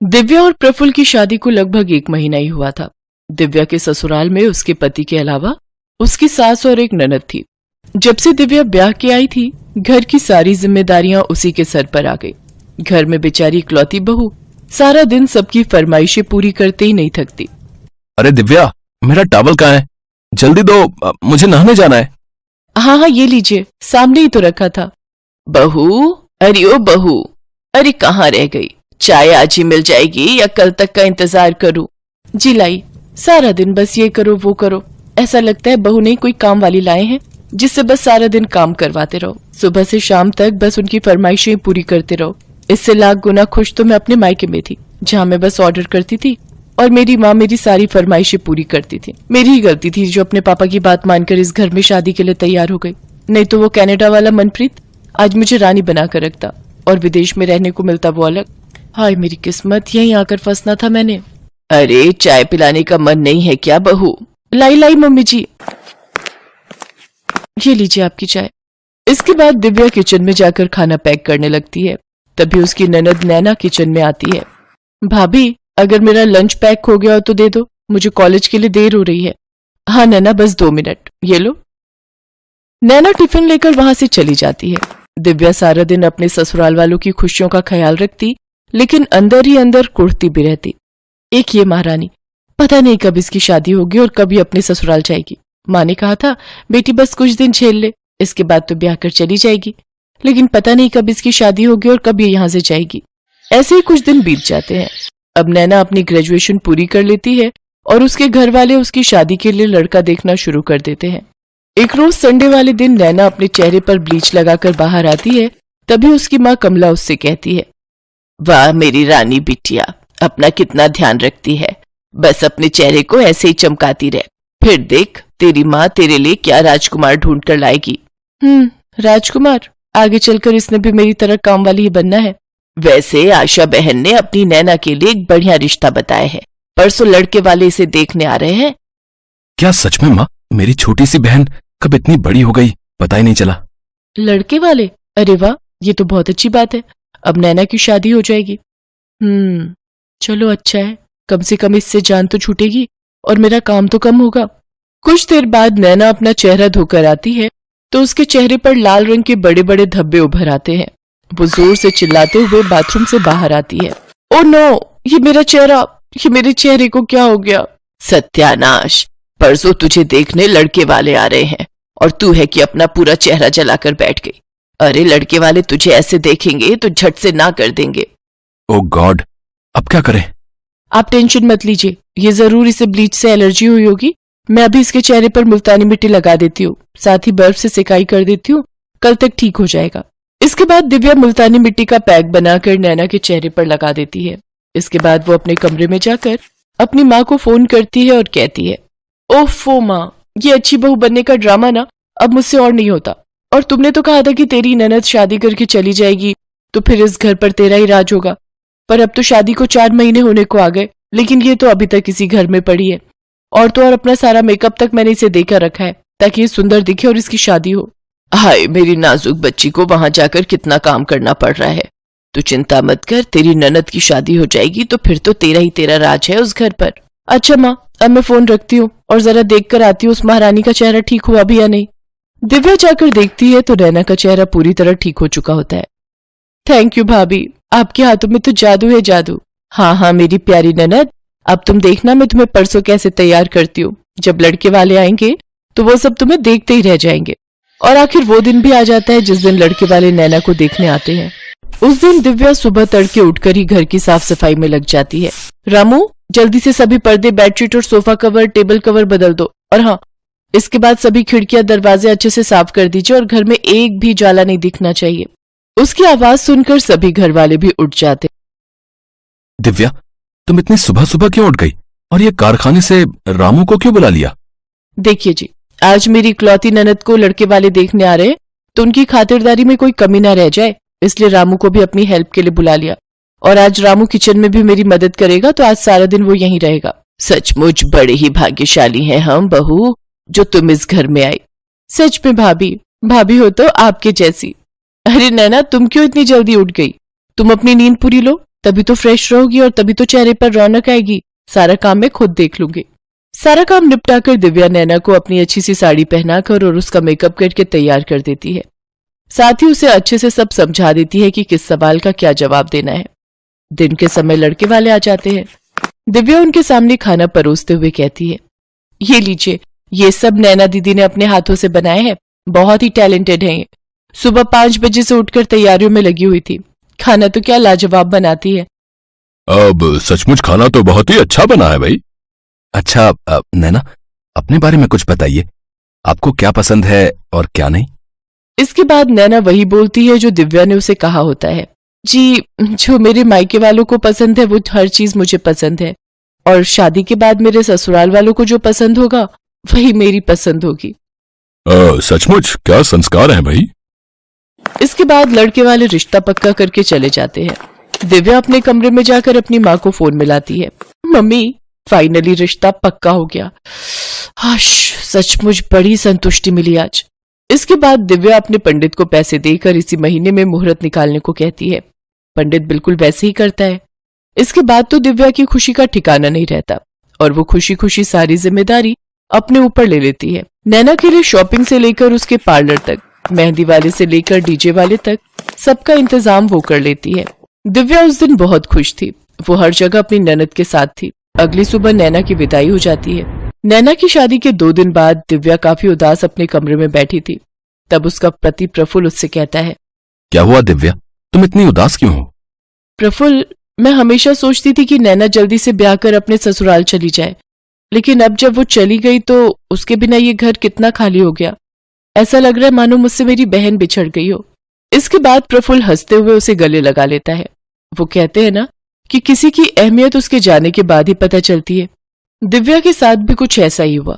दिव्या और प्रफुल्ल की शादी को लगभग 1 महीना ही हुआ था। दिव्या के ससुराल में उसके पति के अलावा उसकी सास और एक ननद थी। जब से दिव्या ब्याह के आई थी, घर की सारी जिम्मेदारियां उसी के सर पर आ गई। घर में बेचारी इकलौती बहू सारा दिन सबकी फरमाइशें पूरी करते ही नहीं थकती। अरे दिव्या, मेरा टॉवल कहाँ है? जल्दी दो, मुझे नहाने जाना है। हाँ हाँ, ये लीजिए, सामने ही तो रखा था। बहू, अरे ओ बहू, अरे कहाँ रह गई? चाय आज ही मिल जाएगी या कल तक का इंतजार करूं? जी लाई, सारा दिन बस ये करो वो करो, ऐसा लगता है बहू ने कोई काम वाली लाए हैं जिससे बस सारा दिन काम करवाते रहो। सुबह से शाम तक बस उनकी फरमाइशें पूरी करते रहो। इससे लाख गुना खुश तो मैं अपने मायके में थी, जहाँ मैं बस ऑर्डर करती थी और मेरी माँ मेरी सारी फरमाइशें पूरी करती थी। मेरी ही गलती थी जो अपने पापा की बात मानकर इस घर में शादी के लिए तैयार हो गई, नहीं तो वो कनाडा वाला मनप्रीत आज मुझे रानी बनाकर रखता और विदेश में रहने को मिलता वो अलग। हाय मेरी किस्मत, यहीं आकर फंसना था मैंने। अरे चाय पिलाने का मन नहीं है क्या बहू? लाई लाई मम्मी जी, ये लीजिए आपकी चाय। इसके बाद दिव्या किचन में जाकर खाना पैक करने लगती है। तभी उसकी ननद नैना किचन में आती है। भाभी, अगर मेरा लंच पैक हो गया हो तो दे दो, मुझे कॉलेज के लिए देर हो रही है। हाँ नैना, बस 2 मिनट, ये लो। नैना टिफिन लेकर वहां से चली जाती है। दिव्या सारा दिन अपने ससुराल वालों की खुशियों का ख्याल रखती, लेकिन अंदर ही अंदर कुढ़ती भी रहती। एक ये महारानी, पता नहीं कब इसकी शादी होगी और कब ये अपने ससुराल जाएगी। माँ ने कहा था बेटी बस कुछ दिन झेल ले, इसके बाद तो ब्याह कर चली जाएगी, लेकिन पता नहीं कब इसकी शादी होगी और कब ये यहाँ से जाएगी। ऐसे ही कुछ दिन बीत जाते हैं। अब नैना अपनी ग्रेजुएशन पूरी कर लेती है और उसके घर वाले उसकी शादी के लिए लड़का देखना शुरू कर देते हैं। एक रोज संडे वाले दिन नैना अपने चेहरे पर ब्लीच लगाकर बाहर आती है। तभी उसकी माँ कमला उससे कहती है, वाह मेरी रानी बिटिया, अपना कितना ध्यान रखती है, बस अपने चेहरे को ऐसे ही चमकाती रह, फिर देख तेरी माँ तेरे लिए क्या राजकुमार ढूंढ कर लाएगी। राजकुमार? आगे चलकर इसने भी मेरी तरह काम वाली ही बनना है। वैसे आशा बहन ने अपनी नैना के लिए एक बढ़िया रिश्ता बताया है, परसों लड़के वाले इसे देखने आ रहे हैं। क्या सच में माँ? मेरी छोटी सी बहन कब इतनी बड़ी हो गई, पता ही नहीं चला। लड़के वाले? अरे वाह, ये तो बहुत अच्छी बात है, अब नैना की शादी हो जाएगी। चलो अच्छा है, कम से कम इससे जान तो छूटेगी और मेरा काम तो कम होगा। कुछ देर बाद नैना अपना चेहरा धोकर आती है तो उसके चेहरे पर लाल रंग के बड़े बड़े धब्बे उभर आते हैं। वो जोर से चिल्लाते हुए बाथरूम से बाहर आती है। ओ नो, ये मेरा चेहरा, ये मेरे चेहरे को क्या हो गया? सत्यानाश, परसों तुझे देखने लड़के वाले आ रहे हैं और तू है कि अपना पूरा चेहरा जलाकर बैठ गई। अरे लड़के वाले तुझे ऐसे देखेंगे तो झट से ना कर देंगे। ओ गॉड, अब क्या करें? आप टेंशन मत लीजिए, ये जरूर इसे ब्लीच से एलर्जी हुई होगी। मैं अभी इसके चेहरे पर मुल्तानी मिट्टी लगा देती हूँ, साथ ही बर्फ से सिकाई कर देती हूँ, कल तक ठीक हो जाएगा। इसके बाद दिव्या मुल्तानी मिट्टी का पैक बनाकर नैना के चेहरे पर लगा देती है। इसके बाद वो अपने कमरे में जाकर अपनी माँ को फोन करती है और कहती है, ओफो माँ, ये अच्छी बहू बनने का ड्रामा ना अब मुझसे और नहीं होता। और तुमने तो कहा था कि तेरी ननद शादी करके चली जाएगी तो फिर इस घर पर तेरा ही राज होगा, पर अब तो शादी को 4 महीने होने को आ गए, लेकिन ये तो अभी तक इसी घर में पड़ी है। और तो और अपना सारा मेकअप तक मैंने इसे देकर रखा है ताकि ये सुंदर दिखे और इसकी शादी हो। हाय मेरी नाजुक बच्ची को वहां जाकर कितना काम करना पड़ रहा है। तू चिंता मत कर, तेरी ननद की शादी हो जाएगी तो फिर तो तेरा ही तेरा राज है उस घर पर। अच्छा माँ, अब मैं फोन रखती हूँ और जरा देख कर आती हूँ उस महारानी का चेहरा ठीक हुआ भी या नहीं। दिव्या जाकर देखती है तो नैना का चेहरा पूरी तरह ठीक हो चुका होता है। थैंक यू भाभी, आपके हाथों में तो जादू है जादू। हाँ मेरी प्यारी ननद, अब तुम देखना मैं तुम्हें परसों कैसे तैयार करती हूँ। जब लड़के वाले आएंगे तो वो सब तुम्हें देखते ही रह जाएंगे। और आखिर वो दिन भी आ जाता है जिस दिन लड़के वाले नैना को देखने आते हैं। उस दिन दिव्या सुबह तड़के उठकर ही घर की साफ सफाई में लग जाती है। रामू, जल्दी से सभी पर्दे, बेडशीट और सोफा कवर, टेबल कवर बदल दो। और हाँ, इसके बाद सभी खिड़कियां दरवाजे अच्छे से साफ कर दीजिए और घर में एक भी ज्वाला नहीं दिखना चाहिए। उसकी आवाज सुनकर सभी घर वाले भी उठ जाते। दिव्या, तुम इतनी सुबह सुबह क्यों उठ गई और ये कारखाने से रामू को क्यों बुला लिया? देखिए जी, आज मेरी इकलौती ननद को लड़के वाले देखने आ रहे हैं तो उनकी खातिरदारी में कोई कमी ना रह जाए, इसलिए रामू को भी अपनी हेल्प के लिए बुला लिया। और आज रामू किचन में भी मेरी मदद करेगा तो आज सारा दिन वो यहीं रहेगा। सचमुच बड़े ही भाग्यशाली हैं हम बहू, जो तुम इस घर में आई। सच में भाभी, भाभी हो तो आपके जैसी। अरे नैना, तुम क्यों इतनी जल्दी उठ गई? तुम अपनी नींद पूरी लो तभी तो फ्रेश रहोगी और तभी तो चेहरे पर रौनक आएगी। सारा काम मैं खुद देख लूंगी। सारा काम निपटाकर दिव्या नैना को अपनी अच्छी सी साड़ी पहनाकर और उसका मेकअप करके तैयार कर देती है। साथ ही उसे अच्छे से सब समझा देती है कि किस सवाल का क्या जवाब देना है। दिन के समय लड़के वाले आ जाते हैं। दिव्या उनके सामने खाना परोसते हुए कहती है, ये लीजिए, ये सब नैना दीदी ने अपने हाथों से बनाए हैं। बहुत ही टैलेंटेड है ये। सुबह 5 बजे से उठकर तैयारियों में लगी हुई थी। खाना तो क्या लाजवाब बनाती है। अब सचमुच खाना तो बहुत ही अच्छा बना है भाई। अच्छा नैना, अपने बारे में कुछ बताइए, आपको क्या पसंद है और क्या नहीं? इसके बाद नैना वही बोलती है जो दिव्या ने उसे कहा होता है। जी, जो मेरे मायके वालों को पसंद है वो हर चीज मुझे पसंद है, और शादी के बाद मेरे ससुराल वालों को जो पसंद होगा वही मेरी पसंद होगी। सचमुच क्या संस्कार है भाई। इसके बाद लड़के वाले रिश्ता पक्का करके चले जाते हैं। दिव्या अपने कमरे में जाकर अपनी माँ को फोन मिलाती है। मम्मी, फाइनली रिश्ता पक्का हो गया। हाश, सचमुच बड़ी संतुष्टि मिली आज। इसके बाद दिव्या अपने पंडित को पैसे देकर इसी महीने में मुहूर्त निकालने को कहती है। पंडित बिल्कुल वैसे ही करता है। इसके बाद तो दिव्या की खुशी का ठिकाना नहीं रहता और वो खुशी खुशी सारी जिम्मेदारी अपने ऊपर ले लेती है। नैना के लिए शॉपिंग से लेकर उसके पार्लर तक, मेहंदी वाले से लेकर डीजे वाले तक, सबका इंतजाम वो कर लेती है। दिव्या उस दिन बहुत खुश थी। वो हर जगह अपनी ननद के साथ थी। अगली सुबह नैना की विदाई हो जाती है। नैना की शादी के 2 दिन बाद दिव्या काफी उदास अपने कमरे में बैठी थी। तब उसका पति प्रफुल्ल उससे कहता है, क्या हुआ दिव्या, तुम इतनी उदास क्यों हो? प्रफुल्ल, मैं हमेशा सोचती थी कि नैना जल्दी से ब्याह कर अपने ससुराल चली जाए, लेकिन अब जब वो चली गई तो उसके बिना ये घर कितना खाली हो गया। ऐसा लग रहा है मानो मुझसे मेरी बहन बिछड़ गई हो। इसके बाद प्रफुल्ल हंसते हुए उसे गले लगा लेता है। वो कहते हैं ना कि किसी की अहमियत उसके जाने के बाद ही पता चलती है। दिव्या के साथ भी कुछ ऐसा ही हुआ।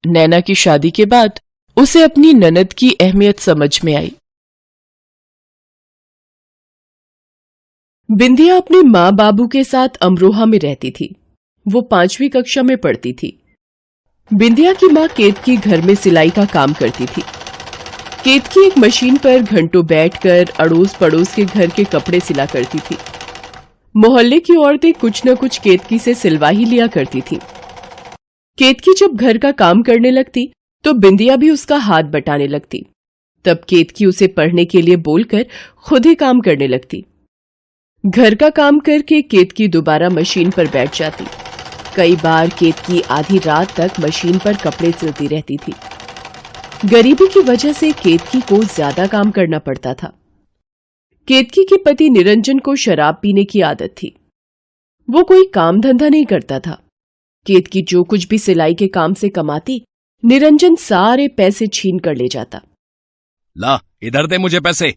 नैना की शादी के बाद उसे अपनी ननद की अहमियत समझ में आई। बिंदिया अपने माँ बाबू के साथ अमरोहा में रहती थी। वो 5वीं कक्षा में पढ़ती थी। बिंदिया की माँ केतकी घर में सिलाई का काम करती थी। केतकी एक मशीन पर घंटों बैठकर अड़ोस पड़ोस के घर के कपड़े सिला करती थी। मोहल्ले की औरतें कुछ न कुछ केतकी से सिलवा ही लिया करती थी। केतकी जब घर का काम करने लगती तो बिंदिया भी उसका हाथ बटाने लगती। तब केतकी उसे पढ़ने के लिए बोलकर खुद ही काम करने लगती। घर का काम करके केतकी दोबारा मशीन पर बैठ जाती। कई बार केतकी आधी रात तक मशीन पर कपड़े सिलती रहती थी। गरीबी की वजह से केतकी को ज्यादा काम करना पड़ता था। केतकी के पति निरंजन को शराब पीने की आदत थी। वो कोई काम धंधा नहीं करता था। केतकी जो कुछ भी सिलाई के काम से कमाती, निरंजन सारे पैसे छीन कर ले जाता। ला, इधर दे मुझे पैसे।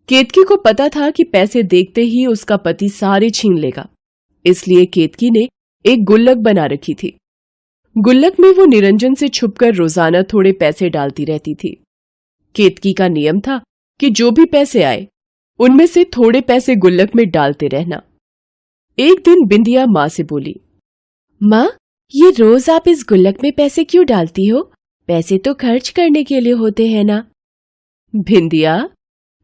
केतकी को पता था कि पैसे देखते ही उसका पति सारे छीन लेगा, इसलिए केतकी ने एक गुल्लक बना रखी थी। गुल्लक में वो निरंजन से छुपकर रोजाना थोड़े पैसे डालती रहती थी। केतकी का नियम था कि जो भी पैसे आए उनमें से थोड़े पैसे गुल्लक में डालते रहना। एक दिन बिंदिया माँ से बोली, माँ, ये रोज आप इस गुल्लक में पैसे क्यों डालती हो? पैसे तो खर्च करने के लिए होते हैं ना। बिंदिया,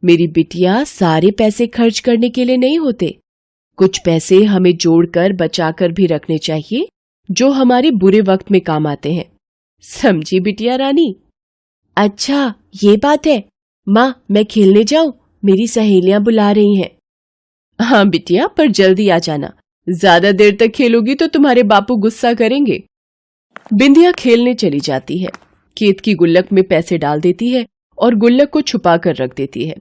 मेरी बिटिया, सारे पैसे खर्च करने के लिए नहीं होते। कुछ पैसे हमें जोड़कर बचाकर भी रखने चाहिए जो हमारे बुरे वक्त में काम आते हैं। समझी बिटिया रानी? अच्छा, ये बात है। माँ, मैं खेलने जाऊं? मेरी सहेलियां बुला रही हैं। हाँ बिटिया, पर जल्दी आ जाना। ज्यादा देर तक खेलोगी तो तुम्हारे बापू गुस्सा करेंगे। बिंदिया खेलने चली जाती है। केतकी गुल्लक में पैसे डाल देती है और गुल्लक को छुपा कर रख देती है।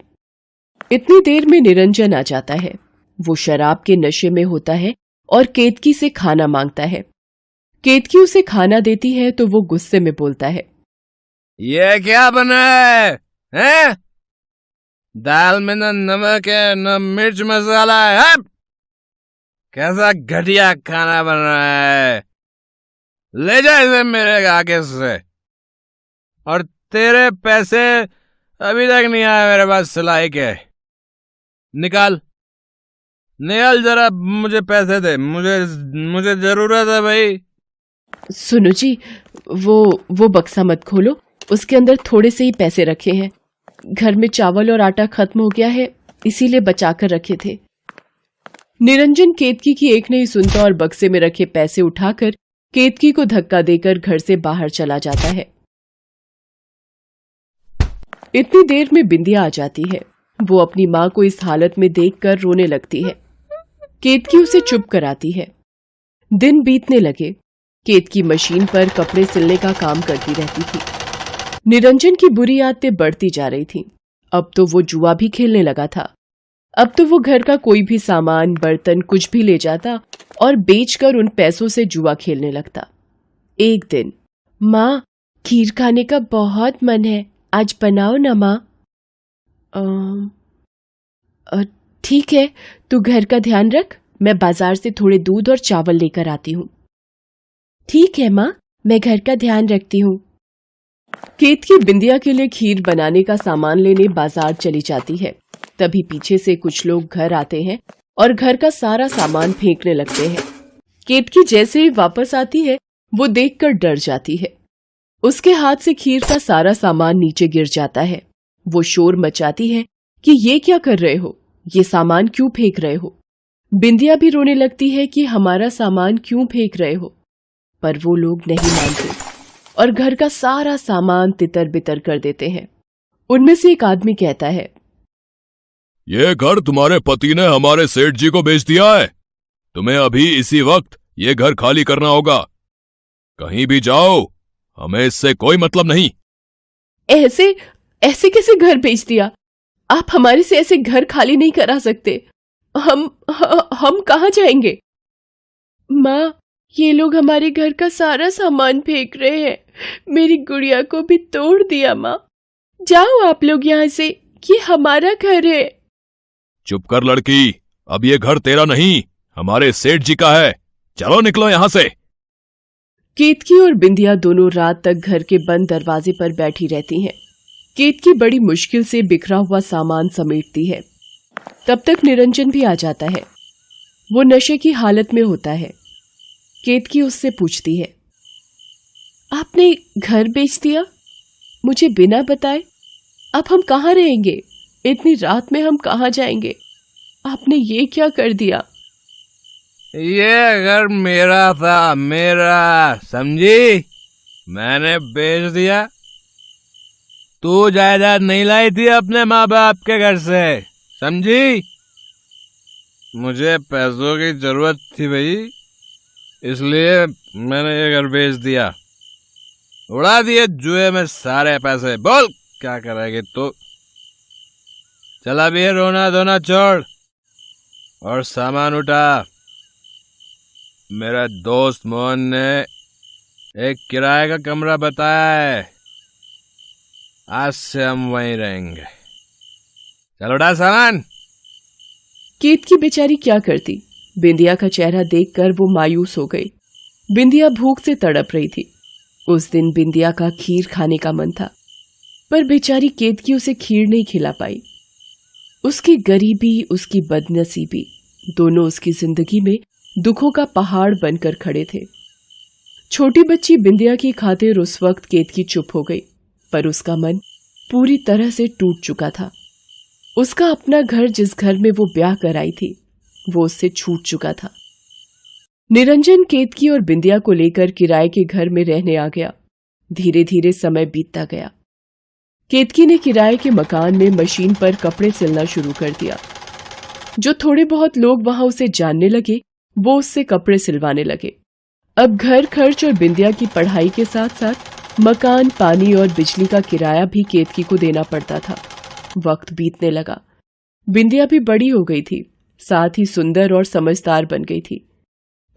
इतनी देर में निरंजन आ जाता है। वो शराब के नशे में होता है और केतकी से खाना मांगता है। केतकी उसे खाना देती है तो वो गुस्से में बोलता है, ये क्या बना है? दाल में न नमक है न मिर्च मसाला है। कैसा घटिया खाना बन रहा है। ले जा इसे मेरे आगे से। और तेरे पैसे अभी तक नहीं आए मेरे पास सिलाई के। निकाल जरा, मुझे पैसे दे। मुझे जरूरत है भाई। सुनो जी, वो बक्सा मत खोलो। उसके अंदर थोड़े से ही पैसे रखे हैं। घर में चावल और आटा खत्म हो गया है, इसीलिए बचाकर रखे थे। निरंजन केतकी की एक नहीं सुनता और बक्से में रखे पैसे उठाकर केतकी को धक्का देकर घर से बाहर चला जाता है। इतनी देर में बिंदिया आ जाती है। वो अपनी मां को इस हालत में देखकर रोने लगती है। केतकी उसे चुप कराती है। दिन बीतने लगे। केतकी मशीन पर कपड़े सिलने का काम करती रहती थी। निरंजन की बुरी आदतें बढ़ती जा रही थीं। अब तो वो जुआ भी खेलने लगा था। अब तो वो घर का कोई भी सामान, बर्तन कुछ भी ले जाता और बेचकर उन पैसों से जुआ खेलने लगता। एक दिन, माँ, खीर खाने का बहुत मन है, आज बनाओ ना माँ। ठीक है, तू घर का ध्यान रख, मैं बाजार से थोड़े दूध और चावल लेकर आती हूँ। ठीक है माँ, मैं घर का ध्यान रखती हूँ। केतकी बिंदिया के लिए खीर बनाने का सामान लेने बाजार चली जाती है। तभी पीछे से कुछ लोग घर आते हैं और घर का सारा सामान फेंकने लगते हैं। केतकी जैसे ही वापस आती है, वो देखकर डर जाती है। उसके हाथ से खीर का सारा सामान नीचे गिर जाता है। वो शोर मचाती है कि ये क्या कर रहे हो, ये सामान क्यों फेंक रहे हो। बिंदिया भी रोने लगती है कि हमारा सामान क्यों फेंक रहे हो, पर वो लोग नहीं मानते और घर का सारा सामान तितर बितर कर देते हैं। उनमें से एक आदमी कहता है, ये घर तुम्हारे पति ने हमारे सेठ जी को बेच दिया है। तुम्हें अभी इसी वक्त ये घर खाली करना होगा। कहीं भी जाओ, हमें इससे कोई मतलब नहीं। ऐसे कैसे घर बेच दिया? आप हमारे से ऐसे घर खाली नहीं करा सकते। हम कहाँ जाएंगे? माँ, ये लोग हमारे घर का सारा सामान फेंक रहे हैं। मेरी गुड़िया को भी तोड़ दिया। माँ, जाओ आप लोग यहाँ से, ये हमारा घर है। चुप कर लड़की, अब ये घर तेरा नहीं, हमारे सेठ जी का है। चलो निकलो यहां से। केतकी और बिंदिया दोनों रात तक घर के बंद दरवाजे पर बैठी रहती हैं। केतकी बड़ी मुश्किल से बिखरा हुआ सामान समेटती है। तब तक निरंजन भी आ जाता है। वो नशे की हालत में होता है। केतकी उससे पूछती है, आपने घर बेच दिया मुझे बिना बताए? अब हम कहाँ रहेंगे? इतनी रात में हम कहाँ जाएंगे? आपने ये क्या कर दिया? ये घर मेरा था, मेरा, समझी? मैंने बेच दिया। तू जायदाद नहीं लाई थी अपने माँ बाप के घर से, समझी? मुझे पैसों की जरूरत थी भाई, इसलिए मैंने ये घर बेच दिया। उड़ा दिए जुए में सारे पैसे। बोल क्या करेगी तू? चला भी रोना धोना छोड़ और सामान उठा। मेरा दोस्त मोहन ने एक किराए का कमरा बताया है, आज से हम वहीं रहेंगे। चल उठा सामान। केतकी बेचारी क्या करती? बिंदिया का चेहरा देखकर वो मायूस हो गई। बिंदिया भूख से तड़प रही थी। उस दिन बिंदिया का खीर खाने का मन था, पर बेचारी केतकी उसे खीर नहीं खिला पाई। उसकी गरीबी, उसकी बदनसीबी, दोनों उसकी जिंदगी में दुखों का पहाड़ बनकर खड़े थे। छोटी बच्ची बिंदिया की खातिर उस वक्त केतकी चुप हो गई, पर उसका मन पूरी तरह से टूट चुका था। उसका अपना घर, जिस घर में वो ब्याह कर आई थी, वो उससे छूट चुका था। निरंजन केतकी और बिंदिया को लेकर किराए के घर में रहने आ गया। धीरे धीरे समय बीतता गया। केतकी ने किराए के मकान में मशीन पर कपड़े सिलना शुरू कर दिया। जो थोड़े बहुत लोग वहां उसे जानने लगे, वो उससे कपड़े सिलवाने लगे। अब घर खर्च और बिंदिया की पढ़ाई के साथ साथ मकान, पानी और बिजली का किराया भी केतकी को देना पड़ता था। वक्त बीतने लगा। बिंदिया भी बड़ी हो गई थी, साथ ही सुंदर और समझदार बन गई थी।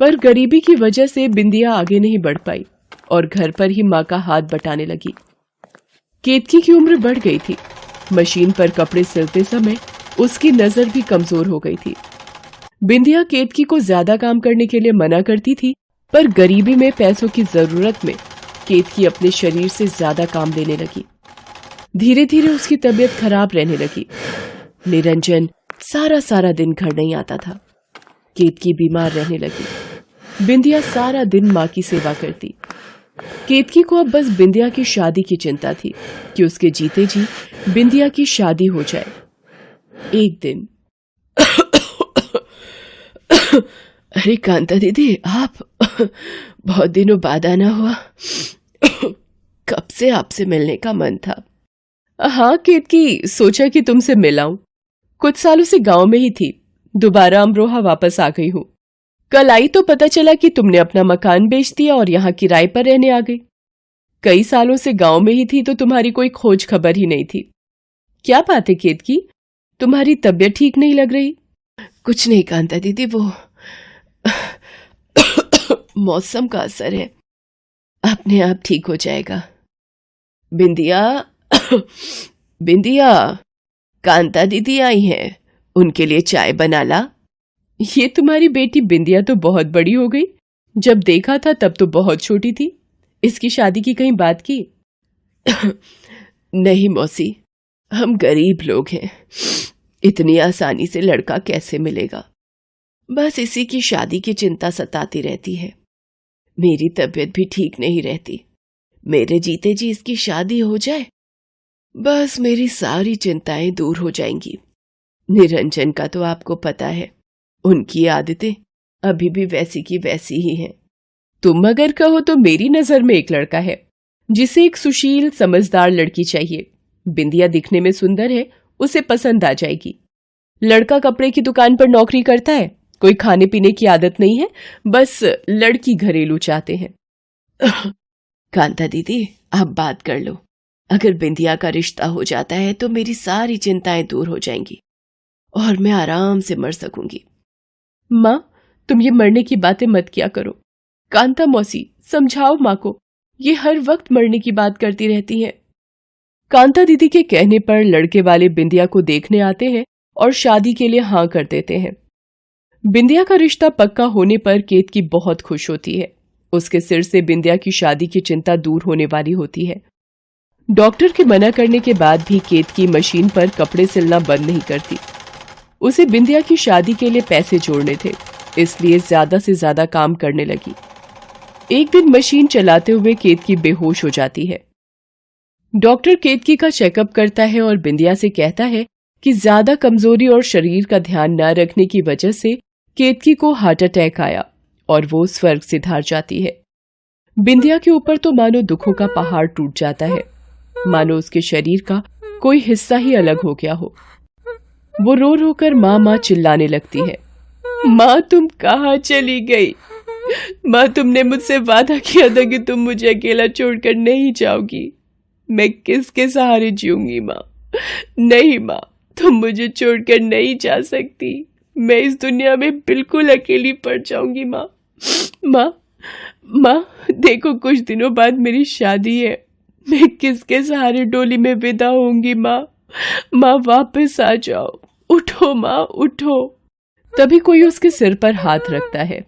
पर गरीबी की वजह से बिंदिया आगे नहीं बढ़ पाई और घर पर ही माँ का हाथ बटाने लगी। केतकी की उम्र बढ़ गई थी। मशीन पर कपड़े सिलते समय उसकी नजर भी कमजोर हो गई थी। बिंदिया केतकी को ज्यादा काम करने के लिए मना करती थी, पर गरीबी में पैसों की जरूरत में केतकी अपने शरीर से ज्यादा काम लेने लगी। धीरे धीरे उसकी तबीयत खराब रहने लगी। निरंजन सारा दिन घर नहीं आता था। केतकी बीमार रहने लगी। बिंदिया सारा दिन माँ की सेवा करती। केतकी को अब बस बिंदिया की शादी की चिंता थी कि उसके जीते जी बिंदिया की शादी हो जाए। एक दिन अरे कांता दीदी, आप बहुत दिनों बाद आना हुआ। कब से आपसे मिलने का मन था। हाँ केतकी, सोचा कि तुमसे मिलाऊं। कुछ सालों से गांव में ही थी, दोबारा अमरोहा वापस आ गई हूं। कल आई तो पता चला कि तुमने अपना मकान बेच दिया और यहाँ किराए पर रहने आ गई। कई सालों से गांव में ही थी तो तुम्हारी कोई खोज खबर ही नहीं थी। क्या बात है केतकी, तुम्हारी तबीयत ठीक नहीं लग रही? कुछ नहीं कांता दीदी, वो मौसम का असर है, अपने आप ठीक हो जाएगा। बिंदिया, बिंदिया, कांता दीदी आई हैं, उनके लिए चाय बना ला। ये तुम्हारी बेटी बिंदिया तो बहुत बड़ी हो गई, जब देखा था तब तो बहुत छोटी थी। इसकी शादी की कहीं बात की? नहीं मौसी, हम गरीब लोग हैं, इतनी आसानी से लड़का कैसे मिलेगा। बस इसी की शादी की चिंता सताती रहती है। मेरी तबीयत भी ठीक नहीं रहती। मेरे जीते जी इसकी शादी हो जाए, बस मेरी सारी चिंताएं दूर हो जाएंगी। निरंजन का तो आपको पता है, उनकी आदतें अभी भी वैसी की वैसी ही हैं। तुम अगर कहो तो मेरी नजर में एक लड़का है जिसे एक सुशील समझदार लड़की चाहिए। बिंदिया दिखने में सुंदर है, उसे पसंद आ जाएगी। लड़का कपड़े की दुकान पर नौकरी करता है, कोई खाने पीने की आदत नहीं है, बस लड़की घरेलू चाहते हैं। कांता दीदी, आप बात कर लो। अगर बिंदिया का रिश्ता हो जाता है तो मेरी सारी चिंताएं दूर हो जाएंगी और मैं आराम से मर सकूंगी। माँ, तुम ये मरने की बातें मत किया करो। कांता मौसी, समझाओ माँ को, ये हर वक्त मरने की बात करती रहती है। कांता दीदी के कहने पर लड़के वाले बिंदिया को देखने आते हैं और शादी के लिए हाँ कर देते हैं। बिंदिया का रिश्ता पक्का होने पर केतकी बहुत खुश होती है। उसके सिर से बिंदिया की शादी की चिंता दूर होने वाली होती है। डॉक्टर के मना करने के बाद भी केतकी मशीन पर कपड़े सिलना बंद नहीं करती। उसे बिंदिया की शादी के लिए पैसे जोड़ने थे, इसलिए ज्यादा से ज्यादा काम करने लगी। एक दिन मशीन चलाते हुए केतकी बेहोश हो जाती है। डॉक्टर केतकी का चेकअप करता है और बिंदिया से कहता है कि ज्यादा कमजोरी और शरीर का ध्यान न रखने की वजह से केतकी को हार्ट अटैक आया और वो स्वर्ग से धार जाती है। बिंदिया के ऊपर तो मानो दुखों का पहाड़ टूट जाता है, मानो उसके शरीर का कोई हिस्सा ही अलग हो गया हो। वो रो रो कर माँ माँ चिल्लाने लगती है। माँ, तुम कहाँ चली गई? माँ, तुमने मुझसे वादा किया था कि तुम मुझे अकेला छोड़कर नहीं जाओगी। मैं किसके सहारे जीऊंगी माँ? नहीं माँ, तुम मुझे छोड़कर नहीं जा सकती। मैं इस दुनिया में बिल्कुल अकेली पड़ जाऊंगी माँ। माँ, माँ, देखो कुछ दिनों बाद मेरी शादी है, मैं किसके सहारे डोली में विदा होंगी माँ? माँ, वापस आ जाओ, उठो माँ, उठो। तभी कोई उसके सिर पर हाथ रखता है।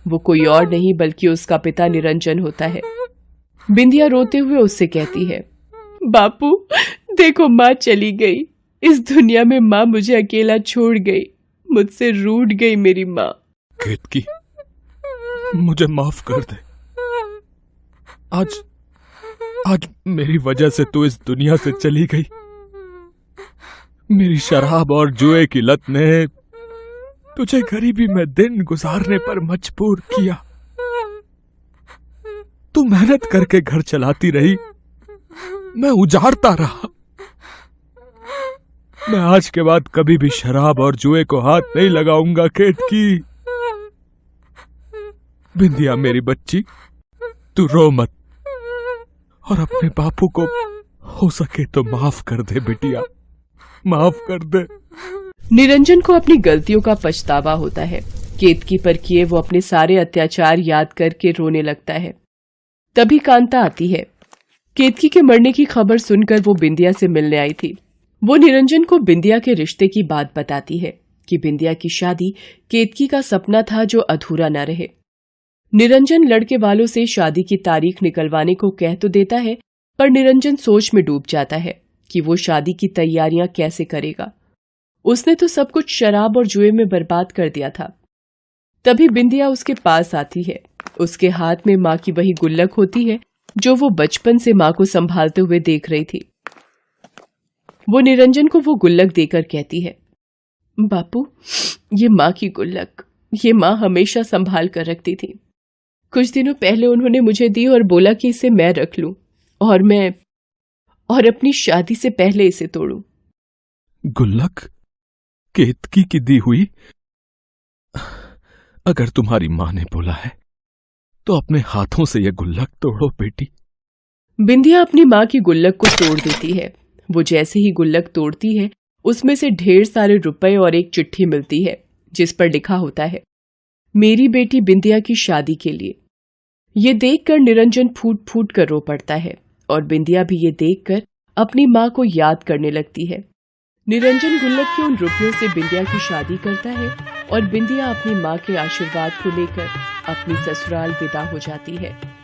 वो कोई और नहीं बल्कि उसका पिता निरंजन होता है। बिंदिया रोते हुए उससे कहती है, बापू, देखो माँ चली गई। इस दुनिया में माँ मुझे अकेला छोड़ गई, मुझसे रूठ गई मेरी माँ। केतकी, मुझे माफ कर दे। आज मेरी वजह से तू इस दुनिया से चली गई। मेरी शराब और जुए की लत ने तुझे गरीबी में दिन गुजारने पर मजबूर किया। तू मेहनत करके घर चलाती रही, मैं उजाड़ता रहा। मैं आज के बाद कभी भी शराब और जुए को हाथ नहीं लगाऊंगा केतकी। बिंदिया मेरी बच्ची, तू रो मत और अपने बापू को हो सके तो माफ कर दे बिटिया, माफ कर दे। निरंजन को अपनी गलतियों का पछतावा होता है। केतकी पर किए वो अपने सारे अत्याचार याद करके रोने लगता है। तभी कांता आती है। केतकी के मरने की खबर सुनकर वो बिंदिया से मिलने आई थी। वो निरंजन को बिंदिया के रिश्ते की बात बताती है कि बिंदिया की शादी केतकी का सपना था जो अधूरा न रहे। निरंजन लड़के वालों से शादी की तारीख निकलवाने को कह तो देता है, पर निरंजन सोच में डूब जाता है कि वो शादी की तैयारियां कैसे करेगा। उसने तो सब कुछ शराब और जुए में बर्बाद कर दिया था। तभी बिंदिया उसके पास आती है। उसके हाथ में माँ की वही गुल्लक होती है जो वो बचपन से माँ को संभालते हुए देख रही थी। वो निरंजन को वो गुल्लक देकर कहती है, बापू, ये माँ की गुल्लक, ये माँ हमेशा संभाल कर रखती थी। कुछ दिनों पहले उन्होंने मुझे दी और बोला कि इसे मैं रख लूं और अपनी शादी से पहले इसे तोड़ूं। गुल्लक केतकी की दी हुई? अगर तुम्हारी माँ ने बोला है तो अपने हाथों से यह गुल्लक तोड़ो बेटी। बिंदिया अपनी माँ की गुल्लक को तोड़ देती है। वो जैसे ही गुल्लक तोड़ती है, उसमें से ढेर सारे रुपए और एक चिट्ठी मिलती है जिस पर लिखा होता है, मेरी बेटी बिंदिया की शादी के लिए। ये देखकर निरंजन फूट फूट कर रो पड़ता है और बिंदिया भी ये देखकर अपनी माँ को याद करने लगती है। निरंजन गुल्लक के उन रुपयों से बिंदिया की शादी करता है और बिंदिया अपनी माँ के आशीर्वाद को लेकर अपनी ससुराल विदा हो जाती है।